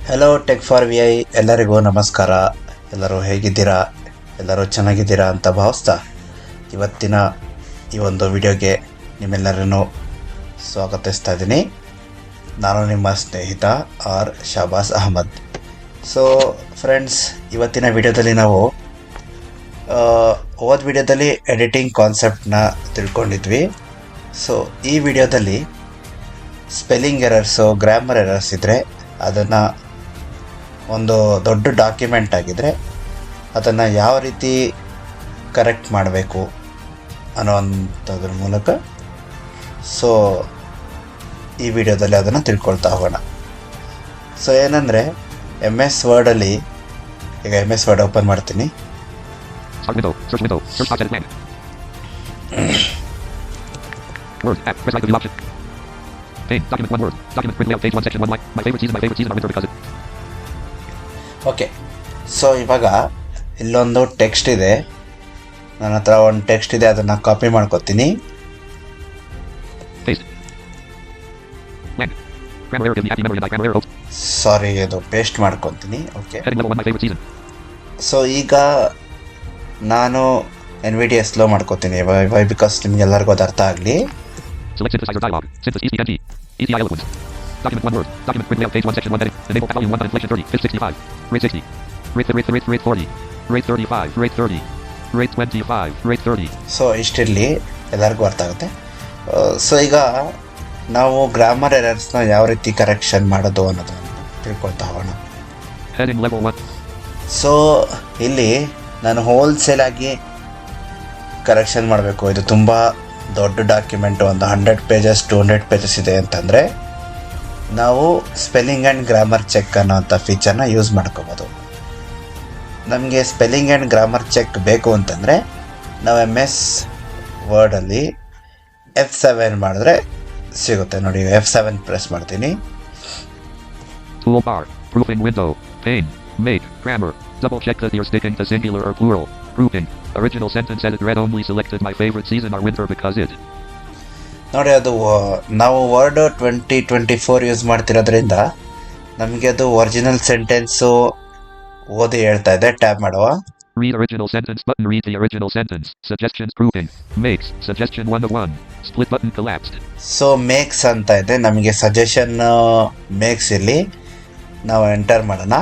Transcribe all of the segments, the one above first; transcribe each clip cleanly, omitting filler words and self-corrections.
Hello tech for V I ಎಲ್ಲರಿಗೂ ನಮಸ್ಕಾರ. ಎಲ್ಲರೂ ಹೇಗಿದ್ದೀರಾ? ಎಲ್ಲರೂ ಚೆನ್ನಾಗಿದ್ದೀರಾ ಅಂತ ಭಾವಿಸ್ತಾ ಇವತ್ತಿನ ಈ ಒಂದು ವಿಡಿಯೋಗೆ ನಿಮ್ಮೆಲ್ಲರನ್ನು ಸ್ವಾಗತಿಸ್ತಾ ಇದ್ದೀನಿ. ನಾನು ನಿಮ್ಮ ಸ್ನೇಹಿತ ಆರ್ ಶಾಬಾಸ್ ಅಹಮದ್. ಸೊ ಫ್ರೆಂಡ್ಸ್, ಇವತ್ತಿನ ವಿಡಿಯೋದಲ್ಲಿ ನಾವು ಹೋದ ವಿಡಿಯೋದಲ್ಲಿ ಎಡಿಟಿಂಗ್ ಕಾನ್ಸೆಪ್ಟನ್ನ ತಿಳ್ಕೊಂಡಿದ್ವಿ. ಸೊ ಈ ವಿಡಿಯೋದಲ್ಲಿ ಸ್ಪೆಲ್ಲಿಂಗ್ ಎರರ್ಸು, ಗ್ರಾಮರ್ ಎರರ್ಸ್ ಇದ್ದರೆ ಅದನ್ನು ಒಂದು ದೊಡ್ಡ ಡಾಕ್ಯುಮೆಂಟ್ ಆಗಿದ್ದರೆ ಅದನ್ನು ಯಾವ ರೀತಿ ಕರೆಕ್ಟ್ ಮಾಡಬೇಕು ಅನ್ನೋವಂಥದ್ರ ಮೂಲಕ ಸೊ ಈ ವಿಡಿಯೋದಲ್ಲಿ ಅದನ್ನು ತಿಳ್ಕೊಳ್ತಾ ಹೋಗೋಣ. ಸೊ ಏನಂದರೆ MS ವರ್ಡಲ್ಲಿ, ಈಗ MS ವರ್ಡ್ ಓಪನ್ ಮಾಡ್ತೀನಿ. ಓಕೆ, ಸೊ ಇವಾಗ ಇಲ್ಲೊಂದು ಟೆಕ್ಸ್ಟ್ ಇದೆ, ನನ್ನ ಹತ್ರ ಒಂದು ಟೆಕ್ಸ್ಟ್ ಇದೆ, ಅದನ್ನು ಕಾಪಿ ಮಾಡ್ಕೊತೀನಿ. ಸಾರಿ, ಅದು ಪೇಸ್ಟ್ ಮಾಡ್ಕೊತೀನಿ. ಓಕೆ, ಸೊ ಈಗ ನಾನು NVDA ಸ್ಲೋ ಮಾಡ್ಕೊತೀನಿ. ವೈ ಬಿಕಾಸ್ ನಿಮ್ಗೆಲ್ಲರಿಗೂ ಅದು ಅರ್ಥ ಆಗಲಿ. Document 1 word. Document print layout page 1 section 1 edit. Enable volume 1 inflation 30. Fit 65. Rate 60. Rate 40. Rate 35. Rate 30. Rate 25. Rate 30. So ಇಷ್ಟಿರಲಿ, ಎಲ್ಲರಿಗೂ ಅರ್ಥ ಆಗುತ್ತೆ. ಸೊ ಈಗ ನಾವು ಗ್ರಾಮರ್ ಎರರ್ಸ್ನ ಯಾವ ರೀತಿ ಕರೆಕ್ಷನ್ ಮಾಡೋದು ಅನ್ನೋದನ್ನು ತಿಳ್ಕೊಳ್ತಾ ಹೋಗೋಣ. Heading level 1. ಸೊ ಇಲ್ಲಿ ನಾನು ಹೋಲ್ಸೇಲ್ ಆಗಿ ಕರೆಕ್ಷನ್ ಮಾಡಬೇಕು. ಇದು ತುಂಬ ದೊಡ್ಡ ಡಾಕ್ಯುಮೆಂಟು, ಒಂದು 100 pages 200 pages ಇದೆ ಅಂತಂದರೆ ನಾವು ಸ್ಪೆಲ್ಲಿಂಗ್ ಆ್ಯಂಡ್ ಗ್ರಾಮರ್ ಚೆಕ್ ಅನ್ನೋವಂಥ ಫೀಚರ್ನ ಯೂಸ್ ಮಾಡ್ಕೋಬೋದು. ನಮಗೆ ಸ್ಪೆಲ್ಲಿಂಗ್ ಆ್ಯಂಡ್ ಗ್ರಾಮರ್ ಚೆಕ್ ಬೇಕು ಅಂತಂದರೆ ನಾವು MS ವರ್ಡಲ್ಲಿ F7 ಮಾಡಿದ್ರೆ ಸಿಗುತ್ತೆ. ನೋಡಿ, F7 ಪ್ರೆಸ್ ಮಾಡ್ತೀನಿ. Toolbar, proofing window, pane, make, grammar, double check that you're sticking to singular or plural, grouping, original sentence edit read only selected my favorite season are winter because it. ನೋಡಿ, ಅದು ನಾವು word 2024 use ಮಾಡ್ತಿರೋದ್ರಿಂದ ನಮಗೆ ಅದು original sentence ಓದಿ ಹೇಳ್ತಾ ಇದೆ. Tab ಮಾಡುವ. Read original sentence button. Read the original sentence. Suggestions grouping. Makes. Suggestion 1 to 1. Split button collapsed. So makes ಅಂತ ಇದೆ, ನಮಗೆ ಸಜೆಷನ್ ಮೇಕ್ಸ್ ಇಲ್ಲಿ ನಾವು ಎಂಟರ್ ಮಾಡೋಣ.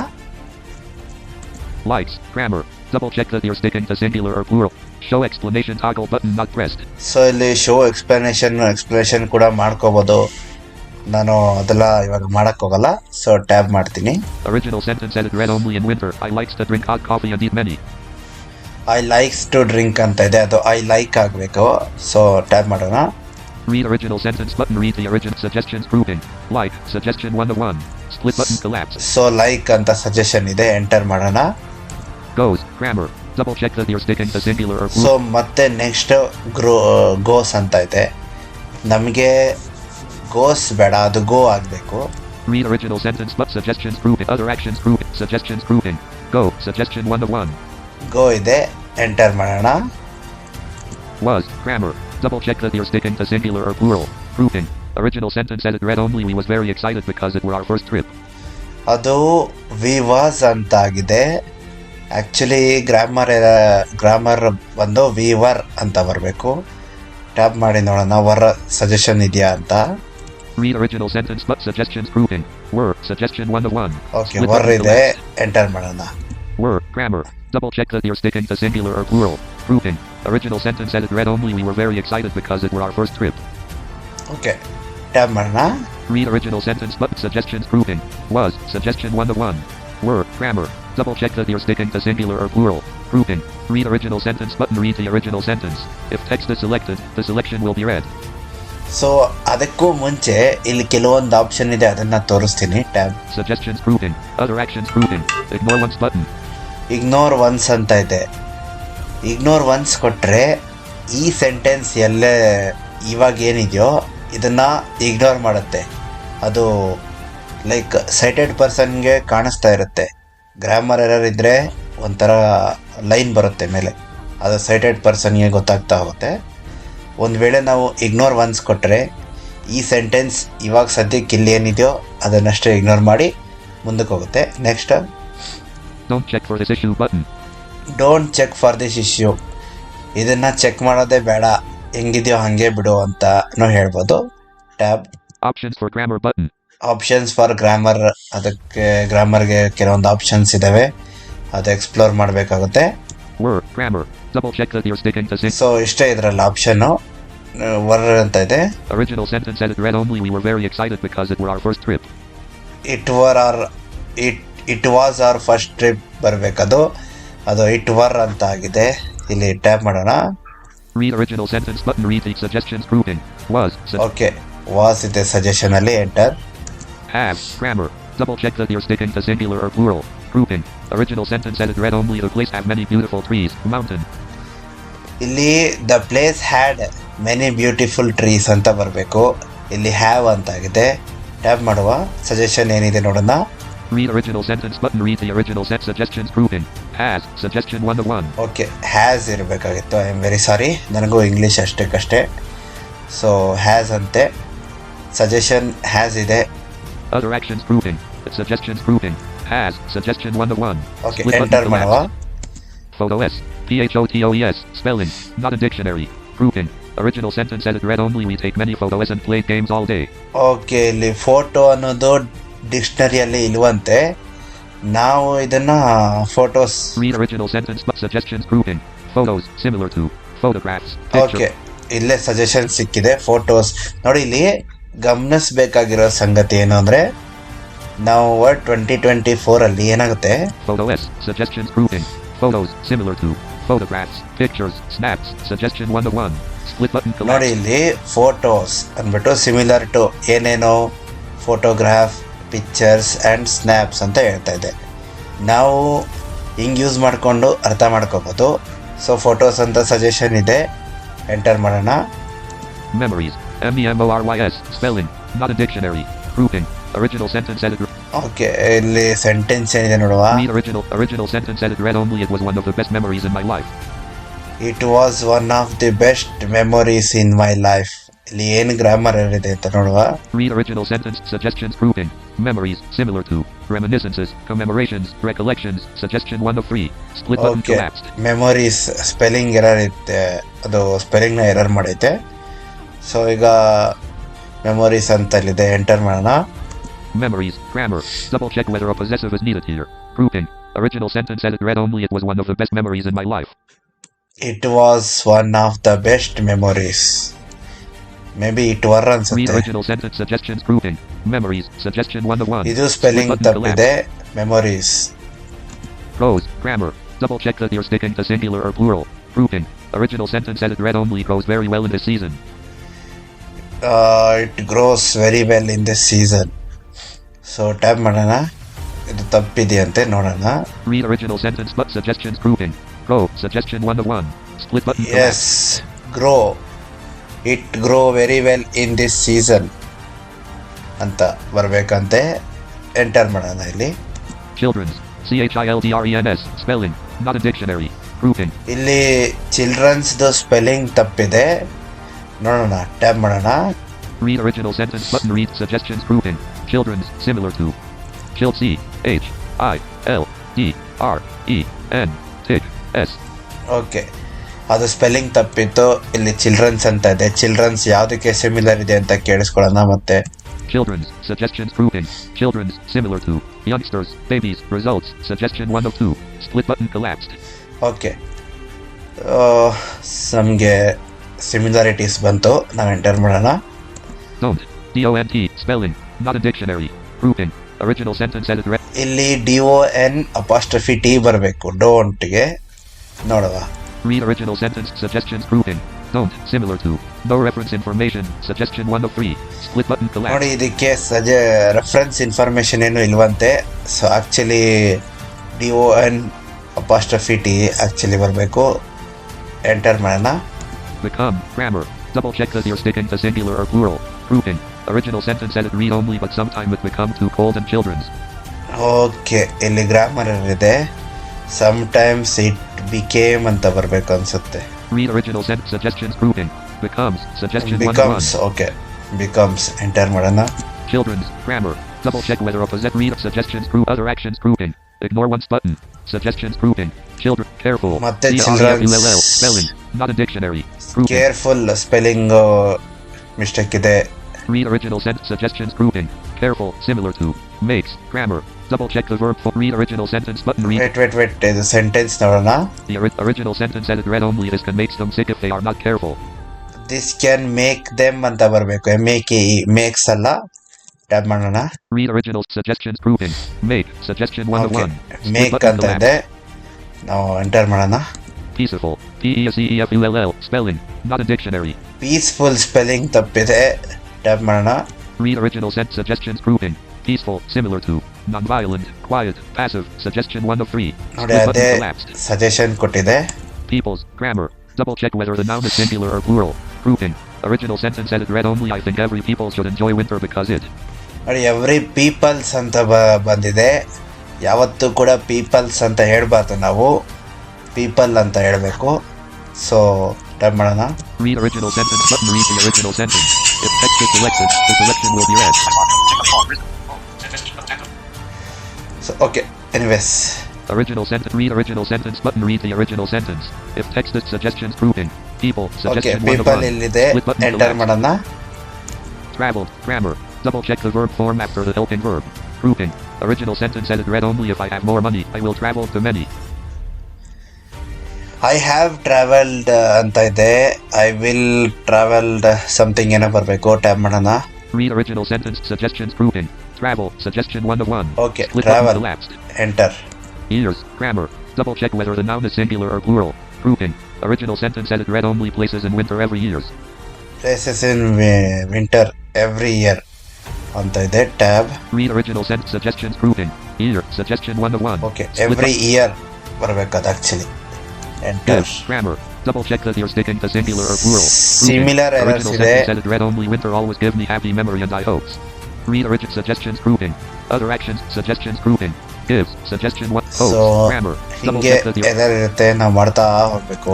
Likes. Grammar. Double check that you're sticking to singular or plural. Show explanation toggle button not pressed. So ಇಲ್ಲಿ show explanation ಕೂಡ ಮಾಡ್ಕೋಬೋದು. ನಾನು ಅದೆಲ್ಲ ಇವಾಗ ಮಾಡೋಕ್ಕೋಗಲ್ಲ. ಸೊ ಟ್ಯಾಬ್ ಮಾಡ್ತೀನಿ. Original sentence edit read only in winter. I likes to drink hot coffee and eat many. I likes to drink ಅಂತ ಇದೆ, ಅದು ಐ ಲೈಕ್ ಆಗಬೇಕು. ಸೊ ಟ್ಯಾಬ್ ಮಾಡೋಣ. Read original sentence button. Read the original suggestions grouping. Like. Suggestion 1 to 1. Split button collapsed. So like ಅಂತ suggestion ಇದೆ, enter ಮಾಡೋಣ. Goes. Grammar. Double check that you're sticking to singular or plural. So ಮತ್ತೆ next goes ಅಂತ ಇದೆ. ನಮಗೆ goes ಬೇಡ, ಅದು ಗೋ ಆಗಬೇಕು. Read original sentence but suggestions grouping. Other actions grouping. Suggestions grouping. Go. Suggestion 1 to 1. ಗೋ ಇದೆ, ಎಂಟರ್ ಮಾಡೋಣ. Was. Grammar. Double check that you're sticking to singular or plural. Grouping. Original sentence edit read only. We was very excited because it were our first trip. ಅದು V was ಅಂತ ಆಗಿದೆ. Actually grammar ಬಂದು we were ಅಂತ ಬರಬೇಕು. Tap ಮಾಡಿ ನೋಡೋಣ var suggestion ಇದೆಯಾ ಅಂತ. Read original sentence but suggestions grouping. Were. Suggestion 1 to 1. Okay, var ಇದೆ, ಎಂಟರ್ ಮಾಡೋಣ. Were. Grammar. Double check that you're sticking to singular or plural. Grouping. Original sentence edit read only. We were very excited because it were our first trip. Okay, tap ಮಾಡೋಣ. Read original sentence but suggestions grouping. Was. Suggestion 1 to 1. Were. Grammar. Double check that you're sticking to singular or plural. Grouping. Read original sentence button. Read the original sentence. If text is selected, the selection will be read. So ಅದಕ್ಕೂ ಮುಂಚೆ ಇಲ್ಲಿ ಕೆಲವೊಂದು option ಇದೆ, ಅದನ್ನು ತೋರಿಸ್ತೀನಿ. Tab. Suggestions grouping. Other actions grouping. Ignore once button. Ignore once ಅಂತ ಇದೆ. Ignore once ಕೊಟ್ಟರೆ ಈ ಸೆಂಟೆನ್ಸ್ ಎಲ್ಲೇ ಇವಾಗ ಏನಿದೆಯೋ ಇದನ್ನು ಇಗ್ನೋರ್ ಮಾಡುತ್ತೆ. ಅದು ಲೈಕ್ ಸೈಟೆಡ್ ಪರ್ಸನ್ಗೆ ಕಾಣಿಸ್ತಾ ಇರುತ್ತೆ. ಗ್ರಾಮರ್ ಎರರ್ ಇದ್ದರೆ ಒಂಥರ ಲೈನ್ ಬರುತ್ತೆ ಮೇಲೆ, ಅದು ಸೈಟೆಡ್ ಪರ್ಸನ್ಗೆ ಗೊತ್ತಾಗ್ತಾ ಹೋಗುತ್ತೆ. ಒಂದು ವೇಳೆ ನಾವು ಇಗ್ನೋರ್ ಒನ್ಸ್ ಕೊಟ್ಟರೆ ಈ ಸೆಂಟೆನ್ಸ್ ಇವಾಗ ಸದ್ಯಕ್ಕೆ ಇಲ್ಲಿ ಏನಿದೆಯೋ ಅದನ್ನಷ್ಟೇ ಇಗ್ನೋರ್ ಮಾಡಿ ಮುಂದಕ್ಕೆ ಹೋಗುತ್ತೆ. Next Don't check for this issue button. Don't check for this issue. ಇದನ್ನು ಚೆಕ್ ಮಾಡೋದೇ ಬೇಡ, ಹೆಂಗಿದೆಯೋ ಹಾಗೆ ಬಿಡು ಅಂತಲೂ ಹೇಳ್ಬೋದು. Tab Options for grammar button. Options for grammar, ಅದಕ್ಕೆ ಗ್ರಾಮರ್ಗೆ ಕೆಲವೊಂದು ಆಪ್ಷನ್ಸ್ ಇದ್ದಾವೆ, ಅದು ಎಕ್ಸ್ಪ್ಲೋರ್ ಮಾಡಬೇಕಾಗುತ್ತೆ. Word, grammar. Double check that you're sticking to so ಇಷ್ಟೇ ಇದರಲ್ಲಿ ಆಪ್ಷನ್ನು. ವರ್ ಅಂತ ಇದೆ. Original sentence edit read only. We were very excited because it were our first trip. It was our first trip ಬರಬೇಕದು, ಅದು it var ಅಂತ ಆಗಿದೆ. ಇಲ್ಲಿ tap ಮಾಡೋಣ. Read original sentence button. Read the suggestions grouping. Was. Okay, was ಇದೆ suggestion ಅಲ್ಲಿ. Enter. Have, grammar. Double check that you're sticking to singular or plural. Grouping. Original sentence edit read only. The place have many beautiful trees. Mountain. ಇಲ್ಲಿ the place had many beautiful trees ಅಂತ ಬರಬೇಕು. ಇಲ್ಲಿ have ಅಂತ ಆಗಿದೆ. Tap ಮಾಡುವ. Suggestion ಏನಿದೆ ನೋಡೋಣ. Read original sentence button. Read the original set suggestions grouping. Has, suggestion 1 to 1. Okay, has ಇರಬೇಕಾಗಿತ್ತು. ಐ ಆಮ್ ವೆರಿ ಸಾರಿ, ನನಗೂ ಇಂಗ್ಲೀಷ್ ಅಷ್ಟೇ. ಸೊ ಹ್ಯಾಸ್ ಅಂತೆ. ಸಜೆಷನ್ ಹ್ಯಾಸ್ ಇದೆ. Other actions grouping. Suggestions grouping. Has, suggestion 1 to 1. Okay, enter ಮಾಡುವ. Photo S. PHOTOES. Spelling. Not a dictionary. Grouping. Original sentence edit read only. We take many photos and play games all day. Okay, ಇಲ್ಲಿ photo ಅನ್ನೋದು ಡಿಕ್ಷನರಿಯಲ್ಲಿ ಇಲ್ವಂತೆ. ನಾವು ಇದನ್ನ photos. Read original sentence but suggestions grouping. Photos similar to photographs. Okay, ಇಲ್ಲೇ suggestion ಸಿಕ್ಕಿದೆ. Photos ನೋಡಿ. ಇಲ್ಲಿ ಗಮನಿಸಬೇಕಾಗಿರೋ ಸಂಗತಿ ಏನು ಅಂದರೆ, ನಾವು 2024 ಅಲ್ಲಿ ಏನಾಗುತ್ತೆ, Photo S. Suggestions grouping. Photos similar to photographs. Pictures. Snaps. Suggestion 1 to 1. Split button collapse. ನೋಡಿ ಇಲ್ಲಿ ಫೋಟೋಸ್ ಅಂದ್ಬಿಟ್ಟು ಸಿಮಿಲರ್ ಟು ಏನೇನೋ ಫೋಟೋಗ್ರಾಫ್, ಪಿಕ್ಚರ್ಸ್ ಆ್ಯಂಡ್ ಸ್ನ್ಯಾಪ್ಸ್ ಅಂತ ಹೇಳ್ತಾ ಇದೆ. ನಾವು ಹಿಂಗೆ ಯೂಸ್ ಮಾಡಿಕೊಂಡು ಅರ್ಥ ಮಾಡ್ಕೋಬೋದು. ಸೊ ಫೋಟೋಸ್ ಅಂತ ಸಜೆಷನ್ ಇದೆ. ಎಂಟರ್ ಮಾಡೋಣ. Memories. MEMORYS. Spelling. Not a dictionary. Grouping. Original sentence edit. Okay, ಇಲ್ಲಿ ಸೆಂಟೆನ್ಸ್ ಏನಿದೆ ನೋಡುವ. Read original sentence edit read only. It was one of the best memories in my life. It was one of the best memories in my life. ಇಲ್ಲಿ ಏನು grammar ಇದೆ ಅಂತ ನೋಡುವ. Read original sentence suggestions grouping. Memories similar to reminiscences, commemorations, recollections. Suggestion 1 of 3. Split button collapsed. Memories spelling error ಇತ್ತೆ, ಅದು ಸ್ಪೆಲ್ಲಿಂಗ್ನ error ಮಾಡೈತೆ. So ಈಗ memories ಅಂತಲ್ಲಿದೆ. Enter ಮಾಡೋಣ. Memories, grammar. Double check whether a possessive is needed here. Grouping. Original sentence edit read only. It was one of the best memories in my life. It was one of the best memories. Maybe it were ಅನ್ಸುತ್ತೆ. Read original sentence suggestions grouping. Memories. Suggestion 1 to 1. ಇದು spelling ತಪ್ಪಿದೆ. Memories. Prose, grammar. Double check that you're sticking to singular or plural. Grouping. Original sentence edit read only. Grows very well in this season. It grows very well in this season. So tap ಮಾಡೋಣ. ಇದು ತಪ್ಪಿದೆಯಂತೆ, ನೋಡೋಣ. Read original sentence but suggestions grouping. Grow. Suggestion 1 to 1. Split button. Yes. Grow. It grow very well in this season ಅಂತ ಬರಬೇಕಂತೆ. Enter ಮಾಡೋಣ ಇಲ್ಲಿ. Children's. CHILDRENS. Spelling. Not a dictionary. Grouping. ಇಲ್ಲಿ ಚಿಲ್ಡ್ರನ್ಸ್ದು spelling ತಪ್ಪಿದೆ, ನೋಡೋಣ. Tap ಮಾಡೋಣ. Read original sentence button. Read suggestions grouping. Children's similar to Child C H I L D R E N T S. Okay, ಅದು spelling ತಪ್ಪಿತ್ತು. ಇಲ್ಲಿ children's ಅಂತ ಇದೆ. Children's ಯಾವುದಕ್ಕೆ similar ಇದೆ ಅಂತ ಕೇಳಿಸ್ಕೊಳ್ಳೋಣ ಮತ್ತೆ. Children's suggestions grouping. Children's similar to youngsters, babies. Results. Suggestion 1 of 2. Split button collapsed. Okay, ನಮಗೆ similarities ಬಂತು. ನಾವು ಎಂಟರ್ ಮಾಡೋಣ. Don't. DONT. Spelling. Not a dictionary. Grouping. Original sentence edit read. ಇಲ್ಲಿ DON''T ಬರಬೇಕು ಡೋಂಟ್ಗೆ. ನೋಡುವ. Read original sentence suggestions grouping. Don't. Similar to. No reference information. Suggestion 1 of 3. Split button collapsed. ನೋಡಿ, ಇದಕ್ಕೆ reference information ಏನು ಇಲ್ವಂತೆ. So actually DON''T actually ಬರಬೇಕು. Enter ಮಾಡೋಣ. Become. Grammar. Double check that you're sticking to singular or plural. Grouping. Original sentence edit read only but sometime it become too cold and children's. Okay, ಇಲ್ಲಿ grammar ಇದೆ. Sometimes it became ಅಂತ ಬರಬೇಕು ಅನ್ಸುತ್ತೆ. Read original sentence suggestions grouping. Becomes. Suggestion 1 to 1. Okay, becomes. Enter ಮಾಡೋಣ. Children's. Grammar. Double check whether a possess read suggestions group other actions grouping. Ignore once button. Suggestions grouping. Children careful. ಮತ್ತೆ children's spelling not a dictionary. Grouping. Careful spelling mistake ಇದೆ. Read original sentence suggestions grouping. Careful similar to makes grammar. Double check the verb for read original sentence button read. Wait ಇದು sentence ನೋಡೋಣ. The original sentence edit read only this can make them sick if they are not careful. This can make them ಅಂತ ಬರಬೇಕು. makes ಅಲ್ಲ. Tab ಮಾಡೋಣ. Read original suggestions grouping. Make suggestion 1 to 1. Make ಅಂತ ಇದೆ. ನಾವು enter ಮಾಡೋಣ. Peaceful. Peaceful spelling not a dictionary. Peaceful spelling ತಪ್ಪಿದೆ. Tab ಮಾಡೋಣ. Read original sentence suggestions grouping. Peaceful similar to non-violent quiet passive suggestion 1 of 3. ನೋಡಿ ಅದೇ suggestion ಕೊಟ್ಟಿದೆ. People's grammar. Double check whether the noun is singular or plural. Grouping. Original sentence edit read only I think every people should enjoy winter because it. ನೋಡಿ every people's ಅಂತ ಬಂದಿದೆ. ಯಾವತ್ತೂ ಕೂಡ people's ಅಂತ ಹೇಳ್ಬಾರ್ದು ನಾವು ಪೀಪಲ್ ಅಂತ ಹೇಳಬೇಕು. ಸೊ ಟೈಪ್ ಮಾಡೋಣ. Read original sentence button read the original sentence. If text is selected, the selection will be read. So okay, anyways. Original sentence read original sentence button read the original sentence. If text is suggestions grouping. People suggestion 1 of 1. People ಇಲ್ಲಿದೆ. Enter ಮಾಡೋಣ. Traveled grammar. Double check the verb form after the helping verb. Grouping. Original sentence edit read only if I have more money I will travel to many. I have traveled ಅಂತ ಇದೆ. I will traveled something ಏನೋ ಬರಬೇಕು. Tab ಮಾಡೋಣ. Read original sentence suggestions grouping. Travel suggestion 1 of 1. Okay, travel. Enter. Years grammar. Double check whether the noun is singular or plural. Grouping. Original sentence edit read only places in winter every years. Places in winter every year ಅಂತ ಇದೆ. Tab. Read original sentence suggestions grouping. Year suggestion 1 of 1. Okay, every year ಬರಬೇಕು ಅದು actually. Enter. Grammar. Double check that you're sticking to singular or plural. Similar errors original ಇದೆ. sentence edit read only winter always give me happy memory and I hopes. Read original suggestions grouping. Other actions suggestions grouping. Gives suggestion 1 hopes. So Grammar. Double ಹಿಂಗೆ check that you're error ಇರುತ್ತೆ ನಾವು ಮಾಡ್ತಾ ಹೋಗ್ಬೇಕು.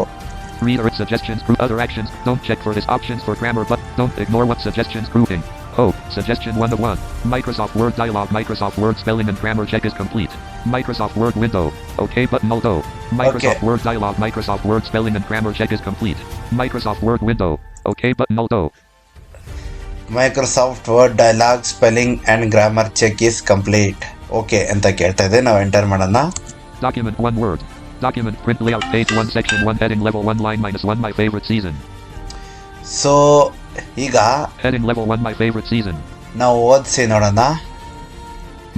Read suggestions group other actions. Don't check for this options for grammar but don't ignore what suggestions grouping. Hope suggestion 1 of 1. Microsoft Word dialog. Microsoft Word spelling and grammar check is complete. Microsoft Word window. OK button although. Microsoft Word dialog. Microsoft Word spelling and grammar check is complete. Microsoft Word window. OK button although. Microsoft Word dialog spelling and grammar check is complete. Okay ಅಂತ ಕೇಳ್ತಾ ಇದೆ. ನಾವು enter ಮಾಡೋಣ. Document 1 word. Document print layout page 1 section 1 heading level 1 line -1 my favorite season. So ಈಗ heading level 1 my favorite season. ನಾವು ಓದಿಸಿ ನೋಡೋಣ.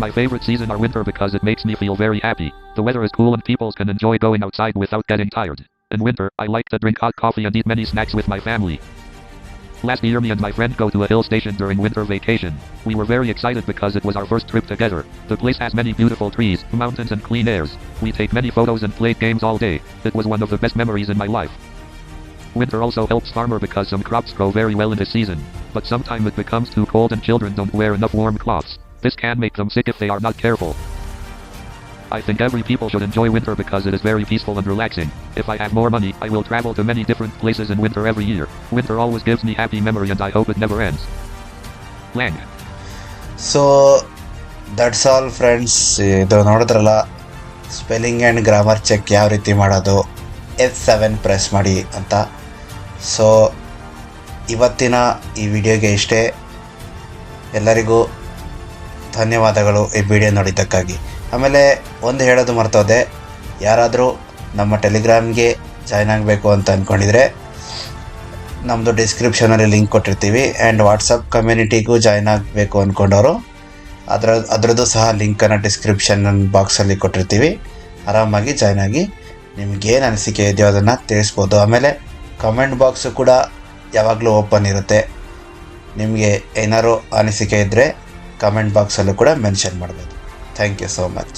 My favorite season are winter because it makes me feel very happy. The weather is cool and people can enjoy going outside without getting tired. In winter, I like to drink hot coffee and eat many snacks with my family. Last year me and my friend go to a hill station during winter vacation. We were very excited because it was our first trip together. The place has many beautiful trees, mountains and clean airs. We take many photos and played games all day. It was one of the best memories in my life. Winter also helps farmer because some crops grow very well in this season. But sometimes it becomes too cold and children don't wear enough warm cloths. This can make them sick if they are not careful. I think every people should enjoy winter because it is very peaceful and relaxing. If I have more money, I will travel to many different places in winter every year. Winter always gives me happy memory and I hope it never ends. Lang. So that's all friends. ಇದು ನೋಡಿದ್ರಲ್ಲ spelling and grammar check ಯಾವ ರೀತಿ ಮಾಡೋದು. F7 press ಮಾಡಿ ಅಂತ. So ಇವತ್ತಿನ ಈ ವಿಡಿಯೋಗೆ ಇಷ್ಟೇ. ಎಲ್ಲರಿಗೂ ಧನ್ಯವಾದಗಳು ಈ ವಿಡಿಯೋ ನೋಡಿದ್ದಕ್ಕಾಗಿ. ಆಮೇಲೆ ಒಂದು ಹೇಳೋದು ಮರ್ತೋದೆ, ಯಾರಾದರೂ ನಮ್ಮ ಟೆಲಿಗ್ರಾಮ್ಗೆ ಜಾಯ್ನ್ ಆಗಬೇಕು ಅಂತ ಅಂದ್ಕೊಂಡಿದ್ರೆ ನಮ್ಮದು ಡಿಸ್ಕ್ರಿಪ್ಷನಲ್ಲಿ ಲಿಂಕ್ ಕೊಟ್ಟಿರ್ತೀವಿ. ಆ್ಯಂಡ್ ವಾಟ್ಸಪ್ ಕಮ್ಯುನಿಟಿಗೂ ಜಾಯ್ನ್ ಆಗಬೇಕು ಅಂದ್ಕೊಂಡವರು ಅದರದ್ದು ಸಹ ಲಿಂಕನ್ನು ಡಿಸ್ಕ್ರಿಪ್ಷನ್ ಬಾಕ್ಸಲ್ಲಿ ಕೊಟ್ಟಿರ್ತೀವಿ. ಆರಾಮಾಗಿ ಜಾಯ್ನ್ ಆಗಿ ನಿಮಗೇನು ಅನಿಸಿಕೆ ಇದೆಯೋ ಅದನ್ನು ತಿಳಿಸ್ಬೋದು. ಆಮೇಲೆ ಕಮೆಂಟ್ ಬಾಕ್ಸು ಕೂಡ ಯಾವಾಗಲೂ ಓಪನ್ ಇರುತ್ತೆ. ನಿಮಗೆ ಏನಾದ್ರು ಅನಿಸಿಕೆ ಇದ್ದರೆ ಕಮೆಂಟ್ ಬಾಕ್ಸಲ್ಲೂ ಕೂಡ ಮೆನ್ಷನ್ ಮಾಡ್ಬೋದು. Thank you so much.